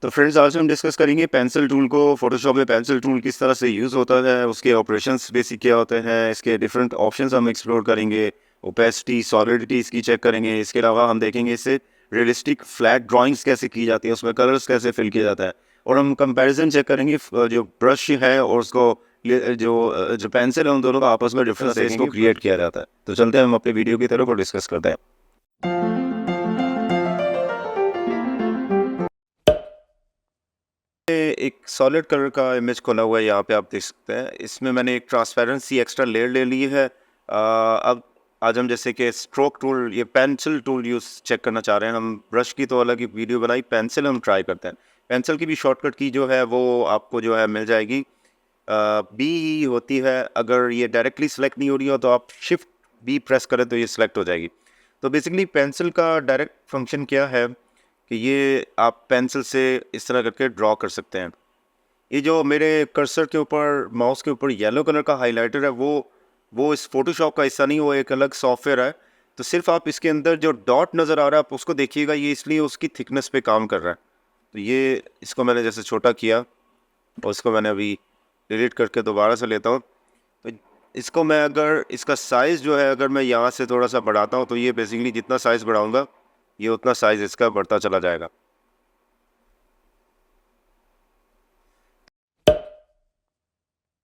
तो फ्रेंड्स आज हम डिस्कस करेंगे पेंसिल टूल को। फोटोशॉप में पेंसिल टूल किस तरह से यूज़ होता है, उसके ऑपरेशंस बेसिक क्या होते हैं, इसके डिफरेंट ऑप्शंस हम एक्सप्लोर करेंगे, ओपेसिटी सॉलिडिटी इसकी चेक करेंगे। इसके अलावा हम देखेंगे इससे रियलिस्टिक फ्लैट ड्राइंग्स कैसे की जाती है, उसमें कलर्स कैसे फिल किया जाता है, और हम कंपैरिजन चेक करेंगे जो ब्रश है और उसको जो पेंसिल है उन दोनों का आपस में डिफरेंस है, इसको क्रिएट किया जाता है। तो चलते हैं हम अपने वीडियो की तरफ और डिस्कस करते हैं। एक सॉलिड कलर का इमेज खोला हुआ है, यहाँ पे आप देख सकते हैं। इसमें मैंने एक ट्रांसपेरेंसी एक्स्ट्रा लेयर ले ली है। अब आज हम जैसे कि स्ट्रोक टूल, ये पेंसिल टूल यूज़ चेक करना चाह रहे हैं। हम ब्रश की तो अलग ही वीडियो बनाई, पेंसिल हम ट्राई करते हैं। पेंसिल की भी शॉर्टकट की जो है वो आपको जो है मिल जाएगी, बी होती है। अगर ये डायरेक्टली सेलेक्ट नहीं हो रही हो तो आप शिफ्ट बी प्रेस करें तो ये सिलेक्ट हो जाएगी। तो बेसिकली पेंसिल का डायरेक्ट फंक्शन क्या है कि ये आप पेंसिल से इस तरह करके ड्रॉ कर सकते हैं। ये जो मेरे कर्सर के ऊपर, माउस के ऊपर येलो कलर का हाइलाइटर है, वो इस फोटोशॉप का हिस्सा नहीं, वो एक अलग सॉफ्टवेयर है। तो सिर्फ आप इसके अंदर जो डॉट नज़र आ रहा है आप उसको देखिएगा, ये इसलिए उसकी थिकनेस पे काम कर रहा है। तो ये इसको मैंने जैसे छोटा किया और इसको मैंने अभी डिलीट करके दोबारा से लेता हूँ। तो इसको मैं, अगर इसका साइज़ जो है अगर मैं यहाँ से थोड़ा सा बढ़ाता हूँ तो ये बेसिकली जितना साइज़ बढ़ाऊँगा ये उतना साइज़ इसका बढ़ता चला जाएगा।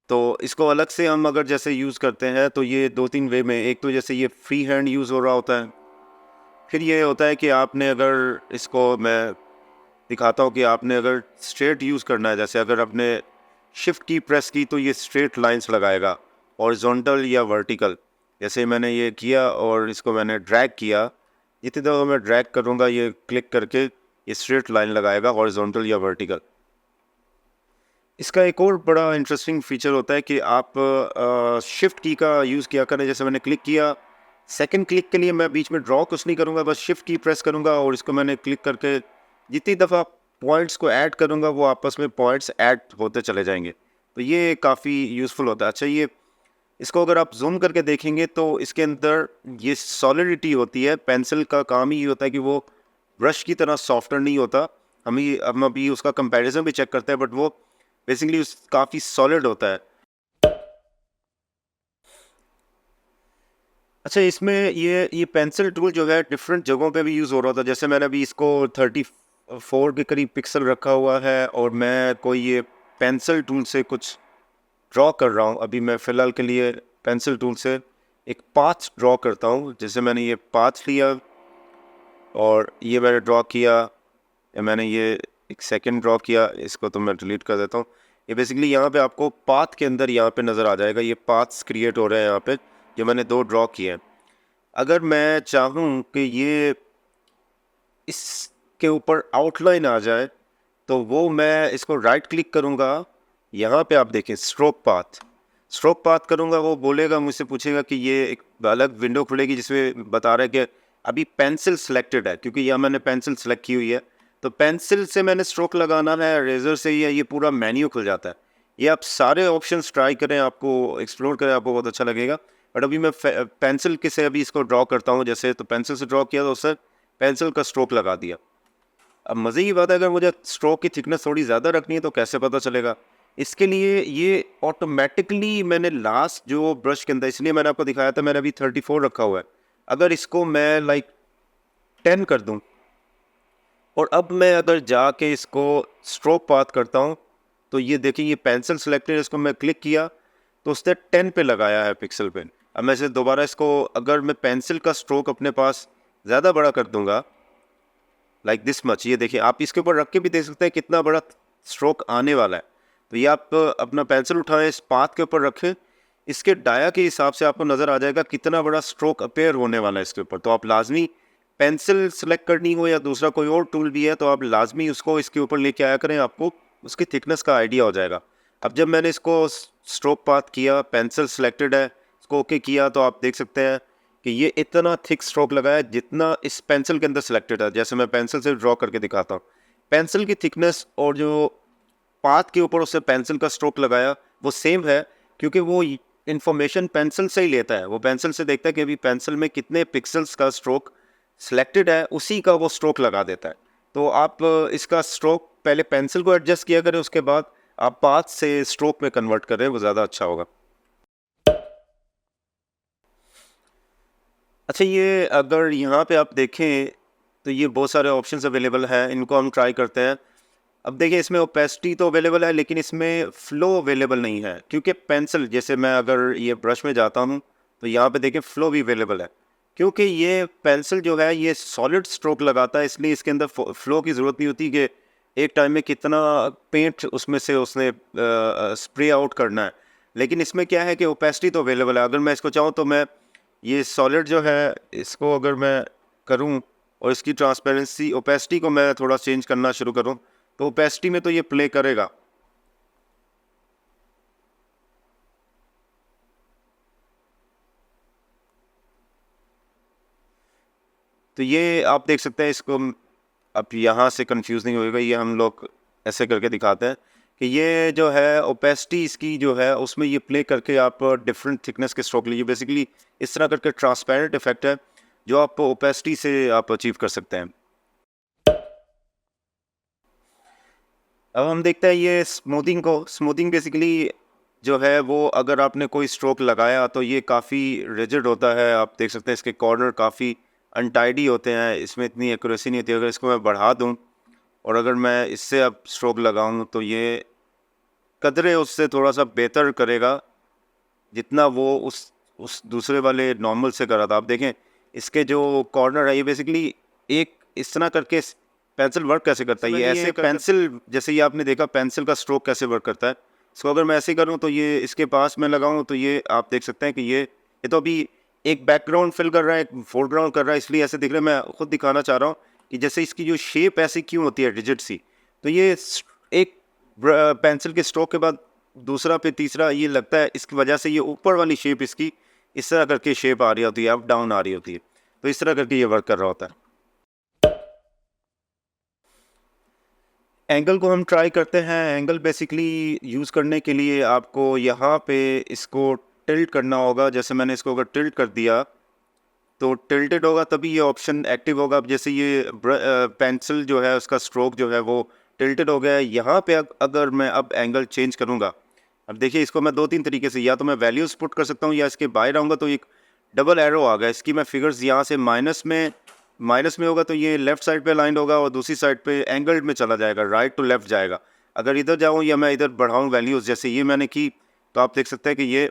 तो इसको अलग से हम अगर जैसे यूज़ करते हैं तो ये दो तीन वे में, एक तो जैसे ये फ्री हैंड यूज़ हो रहा होता है, फिर ये होता है कि आपने अगर इसको, मैं दिखाता हूँ कि आपने अगर स्ट्रेट यूज़ करना है, जैसे अगर आपने शिफ्ट की प्रेस की तो ये स्ट्रेट लाइंस लगाएगा, हॉरिजॉन्टल या वर्टिकल। जैसे मैंने ये किया और इसको मैंने ड्रैग किया, जितनी दफ़ा मैं ड्रैग करूँगा ये क्लिक करके ये स्ट्रेट लाइन लगाएगा, हॉरिजॉन्टल या वर्टिकल। इसका एक और बड़ा इंटरेस्टिंग फीचर होता है कि आप शिफ्ट की का यूज़ किया करें। जैसे मैंने क्लिक किया, सेकंड क्लिक के लिए मैं बीच में ड्रॉ कुछ नहीं करूँगा, बस शिफ्ट की प्रेस करूँगा और इसको मैंने क्लिक करके जितनी दफ़ा पॉइंट्स को ऐड करूँगा वो आपस में पॉइंट्स ऐड होते चले जाएंगे। तो ये काफ़ी यूज़फुल होता है। अच्छा, ये इसको अगर आप जूम करके देखेंगे तो इसके अंदर ये सॉलिडिटी होती है। पेंसिल का काम ही ये होता है कि वो ब्रश की तरह सॉफ्टर नहीं होता। हम अभी उसका कंपैरिजन भी चेक करते हैं, बट वो बेसिकली काफ़ी सॉलिड होता है। अच्छा, इसमें ये पेंसिल टूल जो है डिफरेंट जगहों पे भी यूज़ हो रहा था। जैसे मैंने अभी इसको 34 के करीब पिक्सल रखा हुआ है और मैं कोई ये पेंसिल टूल से कुछ ड्रॉ कर रहा हूँ। अभी मैं फ़िलहाल के लिए पेंसिल टूल से एक पाथ ड्रॉ करता हूँ। जैसे मैंने ये पाथ लिया और ये मैंने ड्रॉ किया, या मैंने ये एक सेकंड ड्रॉ किया, इसको तो मैं डिलीट कर देता हूँ। ये बेसिकली यहाँ पे आपको पाथ के अंदर यहाँ पे नज़र आ जाएगा, ये पाथ्स क्रिएट हो रहे हैं यहाँ पे जो मैंने दो ड्रॉ किए हैं। अगर मैं चाहूँ कि ये इसके ऊपर आउटलाइन आ जाए तो वो मैं इसको राइट क्लिक करूँगा, यहाँ पे आप देखें स्ट्रोक पाथ करूँगा, वो बोलेगा, मुझसे पूछेगा कि ये एक अलग विंडो खुलेगी जिसमें बता रहा है कि अभी पेंसिल सिलेक्टेड है, क्योंकि यहाँ मैंने पेंसिल सेलेक्ट की हुई है। तो पेंसिल से मैंने स्ट्रोक लगाना है, रेजर से ही है, ये पूरा मेन्यू खुल जाता है। ये आप सारे ऑप्शंस ट्राई करें, आपको एक्सप्लोर करें, आपको बहुत अच्छा लगेगा। बट अभी मैं पेंसिल के से अभी इसको ड्रॉ करता हूँ। जैसे तो पेंसिल से ड्रॉ किया तो उससे पेंसिल का स्ट्रोक लगा दिया। अब मज़े की बात है, अगर मुझे स्ट्रोक की थिकनेस थोड़ी ज़्यादा रखनी है तो कैसे पता चलेगा? इसके लिए ये ऑटोमेटिकली मैंने लास्ट जो ब्रश के अंदर, इसलिए मैंने आपको दिखाया था, मैंने अभी 34 रखा हुआ है। अगर इसको मैं लाइक 10 कर दूं और अब मैं अगर जाके इसको स्ट्रोक पाथ करता हूं तो ये देखिए, ये पेंसिल सेलेक्टेड, इसको मैं क्लिक किया तो उसने 10 पे लगाया है पिक्सल पेन। अब मैं इसे दोबारा, इसको अगर मैं पेंसिल का स्ट्रोक अपने पास ज़्यादा बड़ा कर दूंगा, लाइक दिस मच, ये देखिए, आप इसके ऊपर रख के भी देख सकते हैं कितना बड़ा स्ट्रोक आने वाला है। तो ये आप अपना पेंसिल उठाएं, इस पाथ के ऊपर रखें, इसके डाया के हिसाब से आपको नज़र आ जाएगा कितना बड़ा स्ट्रोक अपेयर होने वाला है इसके ऊपर। तो आप लाजमी पेंसिल सेलेक्ट करनी हो या दूसरा कोई और टूल भी है तो आप लाजमी उसको इसके ऊपर लेके आया करें, आपको उसकी थिकनेस का आइडिया हो जाएगा। अब जब मैंने इसको स्ट्रोक पाथ किया, पेंसिल सेलेक्टेड है, इसको ओके किया, तो आप देख सकते हैं कि ये इतना थिक स्ट्रोक लगा है जितना इस पेंसिल के अंदर सिलेक्टेड है। जैसे मैं पेंसिल से ड्रॉ करके दिखाता हूँ, पेंसिल की थिकनेस और जो पाथ के ऊपर उससे पेंसिल का स्ट्रोक लगाया वो सेम है, क्योंकि वो इन्फॉर्मेशन पेंसिल से ही लेता है। वो पेंसिल से देखता है कि अभी पेंसिल में कितने पिक्सल्स का स्ट्रोक सिलेक्टेड है, उसी का वो स्ट्रोक लगा देता है। तो आप इसका स्ट्रोक पहले पेंसिल को एडजस्ट किया करें, उसके बाद आप पाथ से स्ट्रोक में कन्वर्ट करें, वो ज़्यादा अच्छा होगा। अच्छा, ये अगर यहाँ पे आप देखें तो ये बहुत सारे ऑप्शंस अवेलेबल हैं, इनको हम ट्राई करते हैं। अब देखिए, इसमें ओपेसिटी तो अवेलेबल है, लेकिन इसमें फ़्लो अवेलेबल नहीं है, क्योंकि पेंसिल, जैसे मैं अगर ये ब्रश में जाता हूँ तो यहाँ पे देखिए फ़्लो भी अवेलेबल है, क्योंकि ये पेंसिल जो है ये सॉलिड स्ट्रोक लगाता है, इसलिए इसके अंदर फ़्लो की ज़रूरत नहीं होती कि एक टाइम में कितना पेंट उसमें से उसने स्प्रे आउट करना है। लेकिन इसमें क्या है कि ओपेसिटी तो अवेलेबल है। अगर मैं इसको चाहूँ तो मैं ये सॉलिड जो है इसको अगर मैं करूँ और इसकी ट्रांसपेरेंसी, ओपेसिटी को मैं थोड़ा चेंज करना शुरू करूँ, तो ओपेसिटी में तो ये प्ले करेगा। तो ये आप देख सकते हैं, इसको अब यहाँ से कंफ्यूज नहीं होएगा, ये हम लोग ऐसे करके दिखाते हैं कि ये जो है ओपेसिटी इसकी जो है उसमें ये प्ले करके आप डिफरेंट थिकनेस के स्ट्रोक लीजिए। बेसिकली इस तरह करके ट्रांसपेरेंट इफेक्ट है जो आप ओपेसिटी से आप अचीव कर सकते हैं। अब हम देखते हैं ये स्मूथिंग को। स्मूथिंग बेसिकली जो है वो, अगर आपने कोई स्ट्रोक लगाया तो ये काफ़ी रिजिड होता है। आप देख सकते हैं इसके कॉर्नर काफ़ी अनटाइडी होते हैं, इसमें इतनी एक्यूरेसी नहीं होती। अगर इसको मैं बढ़ा दूं और अगर मैं इससे अब स्ट्रोक लगाऊं तो ये कदरे उससे थोड़ा सा बेहतर करेगा जितना वो उस दूसरे वाले नॉर्मल से करा था। आप देखें इसके जो कॉर्नर है, ये बेसिकली एक इस तरह करके पेंसिल वर्क कैसे करता है, ये ऐसे पेंसिल, जैसे ये आपने देखा पेंसिल का स्ट्रोक कैसे वर्क करता है। इसको अगर मैं ऐसे करूँ तो ये इसके पास में लगाऊं तो ये आप देख सकते हैं कि ये तो अभी एक बैकग्राउंड फिल कर रहा है, एक फोरग्राउंड कर रहा है, इसलिए ऐसे दिख रहा है। मैं खुद दिखाना चाह रहा हूँ कि जैसे इसकी जो शेप ऐसी क्यों होती है रिजिड सी, तो ये एक पेंसिल के स्ट्रोक के बाद दूसरा पे तीसरा, ये लगता है इसकी वजह से ये ऊपर वाली शेप इसकी इस तरह करके शेप आ रही होती है, अप डाउन आ रही होती है, तो इस तरह करके ये वर्क कर रहा होता है। एंगल को हम ट्राई करते हैं। एंगल बेसिकली यूज़ करने के लिए आपको यहाँ पे इसको टिल्ट करना होगा। जैसे मैंने इसको अगर टिल्ट कर दिया तो टिल्टेड होगा, तभी ये ऑप्शन एक्टिव होगा। अब जैसे ये पेंसिल जो है उसका स्ट्रोक जो है वो टिल्टेड हो गया है। यहाँ पे अगर मैं अब एंगल चेंज करूँगा, अब देखिए इसको मैं दो तीन तरीके से, या तो मैं वैल्यूज़ पुट कर सकता हूँ या इसके बाहर आऊँगा तो एक डबल एरो आ गया। इसकी मैं फिगर्स यहाँ से माइनस में होगा तो ये लेफ़्ट साइड पे अलाइंड होगा और दूसरी साइड पे एंगल में चला जाएगा, राइट टू लेफ़्ट जाएगा। अगर इधर जाऊँ या मैं इधर बढ़ाऊँ वैल्यूज़, जैसे ये मैंने की, तो आप देख सकते हैं कि ये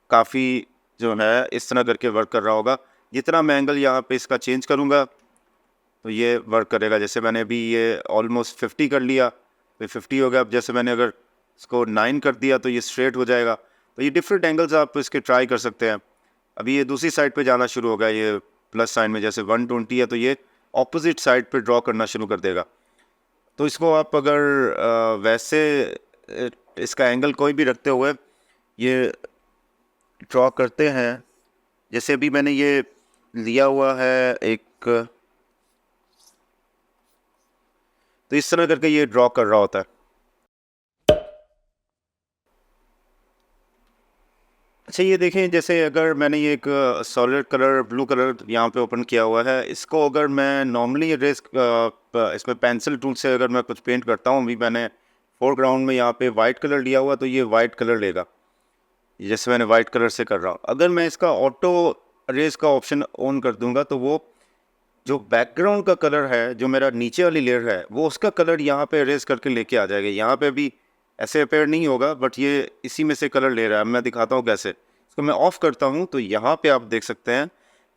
काफ़ी जो है इस तरह करके वर्क कर रहा होगा। जितना मैं एंगल यहाँ पे इसका चेंज करूँगा तो ये वर्क करेगा। जैसे मैंने अभी ये ऑलमोस्ट 50 कर लिया तो 50 हो गया। अब जैसे मैंने अगर इसको 9 कर दिया तो ये स्ट्रेट हो जाएगा। तो ये डिफरेंट एंगल्स आप इसके ट्राई कर सकते हैं। अभी ये दूसरी साइड पे जाना शुरू हो गया, ये प्लस साइन में जैसे 120 है तो ये ऑपोजिट साइड पे ड्रॉ करना शुरू कर देगा। तो इसको आप अगर वैसे इसका एंगल कोई भी रखते हुए ये ड्रॉ करते हैं, जैसे अभी मैंने ये लिया हुआ है एक, तो इस तरह करके ये ड्रॉ कर रहा होता है। अच्छा, ये देखें, जैसे अगर मैंने ये एक सॉलिड कलर ब्लू कलर यहाँ पे ओपन किया हुआ है, इसको अगर मैं नॉर्मली इसमें पेंसिल टूल से अगर मैं कुछ पेंट करता हूँ, अभी मैंने फोरग्राउंड में यहाँ पे वाइट कलर लिया हुआ तो ये वाइट कलर लेगा, जैसे मैंने वाइट कलर से कर रहा हूँ। अगर मैं इसका ऑटो अरेज का ऑप्शन ऑन कर दूंगा तो वो जो बैकग्राउंड का कलर है, जो मेरा नीचे वाली लेयर है, वो उसका कलर यहाँ पे अरेज करके लेके आ जाएगा। यहाँ पे भी ऐसे अपेयर नहीं होगा, बट ये इसी में से कलर ले रहा है। मैं दिखाता हूँ कैसे। इसको मैं ऑफ़ करता हूँ तो यहाँ पे आप देख सकते हैं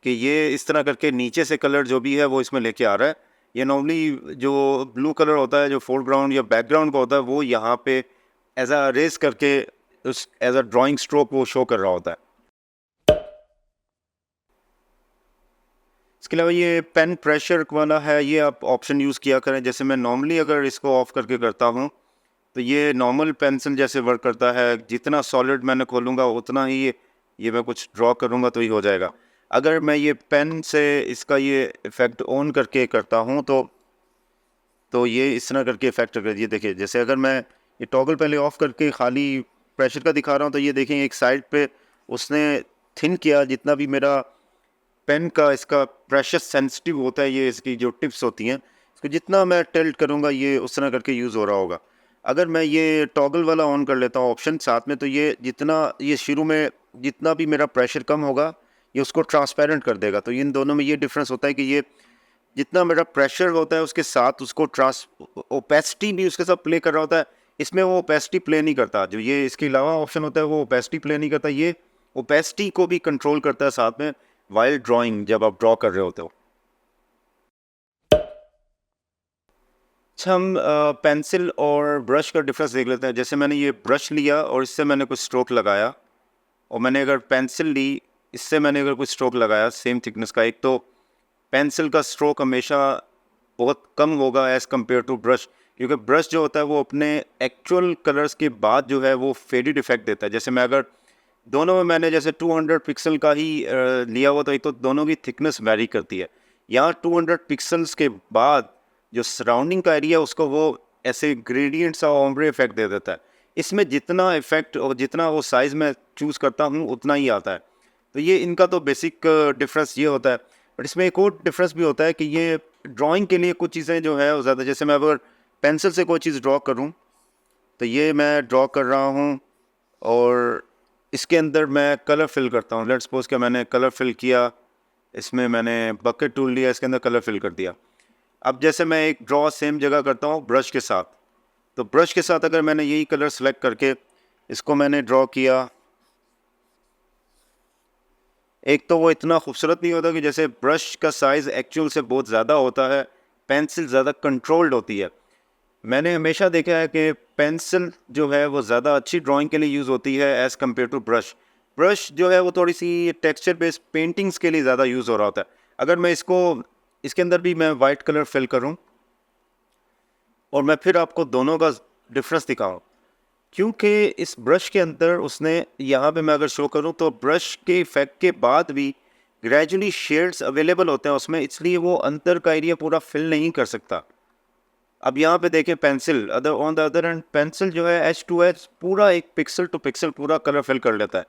कि ये इस तरह करके नीचे से कलर जो भी है वो इसमें लेके आ रहा है। ये नॉर्मली जो ब्लू कलर होता है, जो फोरग्राउंड या बैकग्राउंड का होता है, वो यहाँ पे एज अ अरेज करके उस एज अ ड्राइंग स्ट्रोक वो शो कर रहा होता है। इसके अलावा ये पेन प्रेशर वाला है, ये आप ऑप्शन यूज़ किया करें। जैसे मैं नॉर्मली अगर इसको ऑफ़ करके करता हूँ तो ये नॉर्मल पेंसिल जैसे वर्क करता है। जितना सॉलिड मैंने खोलूँगा उतना ही ये मैं कुछ ड्रॉ करूँगा तो ही हो जाएगा। अगर मैं ये पेन से इसका ये इफ़ेक्ट ऑन करके करता हूँ तो ये इस तरह करके इफ़ेक्ट कर, ये देखिए, जैसे अगर मैं ये टॉगल पहले ऑफ़ करके खाली प्रेशर का दिखा रहा हूँ तो ये देखें एक साइड पे उसने थिन किया। जितना भी मेरा पेन का इसका प्रेशर सेंसिटिव होता है, ये इसकी जो टिप्स होती हैं, इसको जितना मैं टिल्ट करूँगा ये उस तरह करके यूज़ हो रहा होगा। अगर मैं ये टॉगल वाला ऑन कर लेता हूँ ऑप्शन साथ में, तो ये जितना ये शुरू में जितना भी मेरा प्रेशर कम होगा ये उसको ट्रांसपेरेंट कर देगा। तो इन दोनों में ये डिफरेंस होता है कि ये जितना मेरा प्रेशर होता है उसके साथ उसको ओपेसिटी भी उसके साथ प्ले कर रहा होता है। इसमें वो ओपेसिटी प्ले नहीं करता। जो ये इसके अलावा ऑप्शन होता है वो ओपेसिटी प्ले नहीं करता। ये ओपेसिटी को भी कंट्रोल करता है साथ में वाइल ड्राइंग, जब आप ड्रॉ कर रहे होते हो। अच्छा, हम पेंसिल और ब्रश का डिफरेंस देख लेते हैं। जैसे मैंने ये ब्रश लिया और इससे मैंने कुछ स्ट्रोक लगाया, और मैंने अगर पेंसिल ली, इससे मैंने अगर कुछ स्ट्रोक लगाया सेम थिकनेस का, एक तो पेंसिल का स्ट्रोक हमेशा बहुत कम होगा एज़ कम्पेयर टू ब्रश, क्योंकि ब्रश जो होता है वो अपने एक्चुअल कलर्स के बाद जो है वो फेडेड इफेक्ट देता है। जैसे मैं अगर दोनों में मैंने जैसे 200 पिक्सल का ही लिया हुआ, तो एक तो दोनों की थिकनेस वेरी करती है। यहाँ 200 पिक्सल्स के बाद जो सराउंडिंग का एरिया उसको वो ऐसे ग्रेडियंट सा ओम्ब्रे इफेक्ट दे देता है। इसमें जितना इफेक्ट और जितना वो साइज़ मैं चूज़ करता हूँ उतना ही आता है। तो ये इनका तो बेसिक डिफरेंस ये होता है। बट इसमें एक और डिफरेंस भी होता है कि ये ड्राइंग के लिए कुछ चीज़ें जो है वो ज़्यादा, जैसे मैं अगर पेंसिल से कोई चीज़ ड्रॉ करूँ, तो ये मैं ड्रॉ कर रहा हूँ और इसके अंदर मैं कलर फिल करता हूँ। लेट्स सपोज कि मैंने कलर फिल किया, इसमें मैंने बकेट टूल लिया, इसके अंदर कलर फिल कर दिया। अब जैसे मैं एक ड्रॉ सेम जगह करता हूँ ब्रश के साथ, तो ब्रश के साथ अगर मैंने यही कलर सेलेक्ट करके इसको मैंने ड्रॉ किया, एक तो वो इतना खूबसूरत नहीं होता कि जैसे ब्रश का साइज़ एक्चुअल से बहुत ज़्यादा होता है, पेंसिल ज़्यादा कंट्रोल्ड होती है। मैंने हमेशा देखा है कि पेंसिल जो है वो ज़्यादा अच्छी ड्राइंग के लिए यूज़ होती है as compare to brush. Brush जो है वो थोड़ी सी टेक्सचर बेस्ड पेंटिंग्स के लिए ज़्यादा यूज़ हो रहा होता है। अगर मैं इसके अंदर भी मैं वाइट कलर फिल करूं और मैं फिर आपको दोनों का डिफरेंस दिखाऊं, क्योंकि इस ब्रश के अंदर उसने यहाँ पे मैं अगर शो करूं तो ब्रश के इफेक्ट के बाद भी ग्रेजुअली शेड्स अवेलेबल होते हैं उसमें, इसलिए वो अंदर का एरिया पूरा फिल नहीं कर सकता। अब यहाँ पे देखें pencil, on the other and pencil जो है H2H पूरा एक पिक्सल टू पिक्सल पूरा कलर फिल कर लेता है।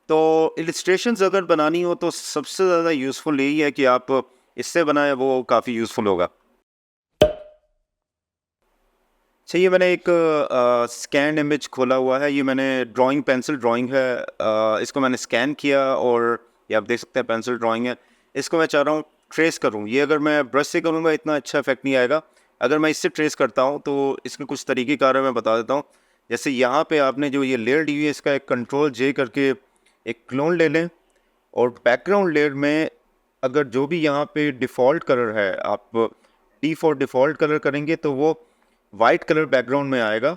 तो इलिस्ट्रेशंस अगर बनानी हो तो सबसे ज़्यादा यूज़फुल यही है कि आप इससे बनाएं, वो काफ़ी यूज़फुल होगा। अच्छा, ये मैंने एक स्कैन इमेज खोला हुआ है। ये मैंने ड्राइंग पेंसिल ड्राइंग है, इसको मैंने स्कैन किया और ये आप देख सकते हैं पेंसिल ड्राइंग है। इसको मैं चाह रहा हूँ ट्रेस करूँ। ये अगर मैं ब्रश से करूँगा इतना अच्छा इफेक्ट नहीं आएगा। अगर मैं इससे ट्रेस करता हूँ तो इसके कुछ तरीक़ेकार मैं बता देता हूँ। जैसे यहाँ पे आपने जो ये लेयर दी हुई है, इसका एक कंट्रोल J करके एक क्लोन ले लें, और बैकग्राउंड लेयर में अगर जो भी यहाँ पे डिफ़ॉल्ट कलर है, आप डिफ़ॉल्ट कलर करेंगे तो वो वाइट कलर बैकग्राउंड में आएगा।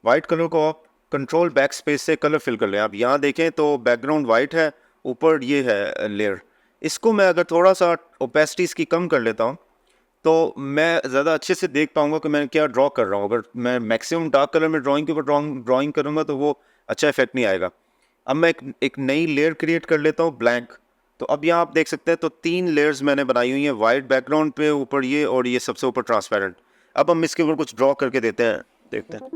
वाइट कलर को आप कंट्रोल बैक स्पेस से कलर फिल कर लें। आप यहाँ देखें तो बैकग्राउंड वाइट है, ऊपर ये है लेयर। इसको मैं अगर थोड़ा सा ओपेसिटी इसकी कम कर लेता हूँ तो मैं ज़्यादा अच्छे से देख पाऊँगा कि मैं क्या ड्रॉ कर रहा हूँ। अगर मैं मैक्सिमम डार्क कलर में ड्राइंग के ऊपर ड्राइंग करूँगा तो वो अच्छा इफेक्ट नहीं आएगा। अब मैं एक नई लेयर क्रिएट कर लेता हूँ ब्लैंक। तो अब यहाँ आप देख सकते हैं तो 3 लेयर्स मैंने बनाई हुई हैं, वाइट बैकग्राउंड पे ऊपर ये और ये सबसे ऊपर ट्रांसपेरेंट। अब हम इसके ऊपर कुछ ड्रॉ करके देते हैं, देखते हैं।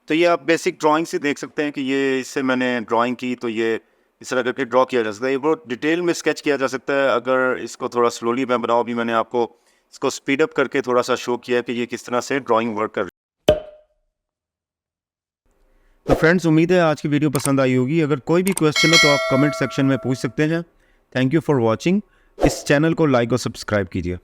तो ये आप बेसिक ड्राइंग से देख सकते हैं कि ये इससे मैंने ड्राइंग की, तो ये इस तरह करके ड्रॉ किया जा सकता है। ये बहुत डिटेल में स्केच किया जा सकता है। अगर इसको थोड़ा स्लोली मैं बनाऊँ, अभी मैंने आपको इसको स्पीड अप करके थोड़ा सा शो किया कि ये किस तरह से ड्राइंग वर्क कर रही है। तो फ्रेंड्स, उम्मीद है आज की वीडियो पसंद आई होगी। अगर कोई भी क्वेश्चन हो तो आप कमेंट सेक्शन में पूछ सकते हैं। Thank you for watching. इस चैनल को लाइक और सब्सक्राइब कीजिए।